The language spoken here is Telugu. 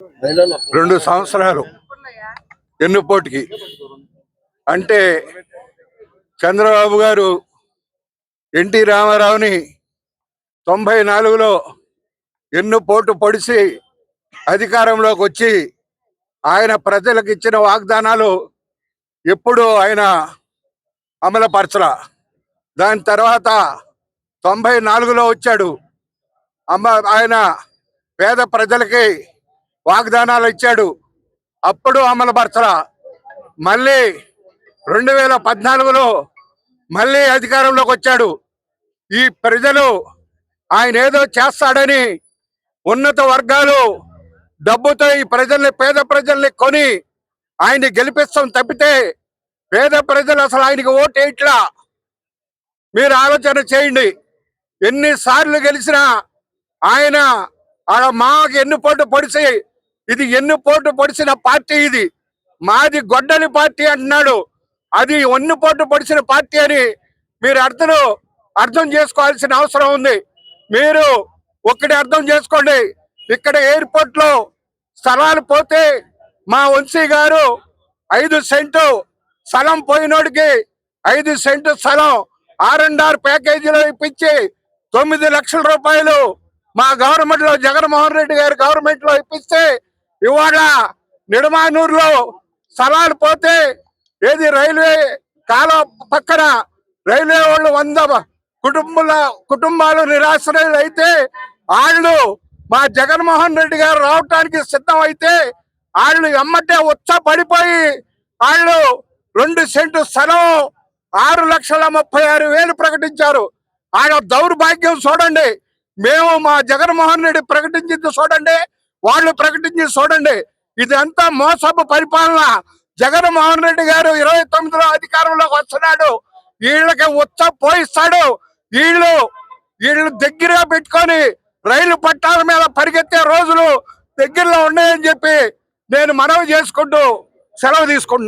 2 సంవత్సరాలు ఎన్నుపోటుకి అంటే చంద్రబాబు గారు ఎన్టీ రామారావుని 94లో ఎన్నుపోటు పొడిచి అధికారంలోకి వచ్చి ఆయన ప్రజలకు ఇచ్చిన వాగ్దానాలు ఎప్పుడు ఆయన అమలుపరచలా. దాని తర్వాత 94లో వచ్చాడు. ఆయన పేద ప్రజలకి వాగ్దానాలు ఇచ్చాడు, అప్పుడు అమలుపరచలా. మళ్ళీ 2014లో మళ్ళీ అధికారంలోకి వచ్చాడు. ఈ ప్రజలు ఆయన ఏదో చేస్తాడని ఉన్నత వర్గాలు డబ్బుతో ఈ ప్రజల్ని, పేద ప్రజల్ని కొని ఆయన్ని గెలిపిస్తాం తప్పితే పేద ప్రజలు అసలు ఆయనకి ఓటేయట్లా. మీరు ఆలోచన చేయండి. ఎన్నిసార్లు గెలిచినా ఆయన మాకు ఎన్నుపోటు పొడిచి, ఇది ఎన్నుపోటు పొడిచిన పార్టీ, ఇది మాది గొడ్డలి పార్టీ అంటున్నాడు. అది ఎన్నుపోటు పొడిచిన పార్టీ అని మీరు అర్థం చేసుకోవాల్సిన అవసరం ఉంది. మీరు ఒక్కటి అర్థం చేసుకోండి. ఇక్కడ ఎయిర్పోర్ట్ లో స్థలాలు పోతే మా వంశీ గారు 5 సెంటు స్థలం పోయినోడికి 5 సెంటు స్థలం R&R ప్యాకేజీలో ఇప్పించి 9 లక్షల రూపాయలు మా గవర్నమెంట్ లో, జగన్మోహన్ రెడ్డి గారి గవర్నమెంట్ లో ఇప్పిస్తే ఇవాళ నిడమానూరులో స్థలాలు పోతే ఏది రైల్వే కాలం పక్కన రైల్వే వాళ్ళు 100 కుటుంబాలు నిరాశ్రయులు అయితే వాళ్ళు మా జగన్మోహన్ రెడ్డి గారు రావటానికి సిద్ధం అయితే వాళ్ళు ఎమ్మటే పడిపోయి వాళ్ళు 2 సెంటు స్థలం 6,36,000 ప్రకటించారు. ఆయన దౌర్భాగ్యం చూడండి. మేము మా జగన్మోహన్ రెడ్డి ప్రకటించింది చూడండి, వాళ్ళు ప్రకటించింది చూడండి. ఇదంతా మోసపు పరిపాలన. జగన్మోహన్ రెడ్డి గారు 29లో అధికారంలోకి వస్తున్నాడు. వీళ్ళకి పోయిస్తాడు. వీళ్ళు దగ్గరగా పెట్టుకొని రైలు పట్టాల మీద పరిగెత్తే రోజులు దగ్గరలో ఉన్నాయని చెప్పి నేను మనవి చేసుకుంటూ సెలవు తీసుకుంటున్నాను.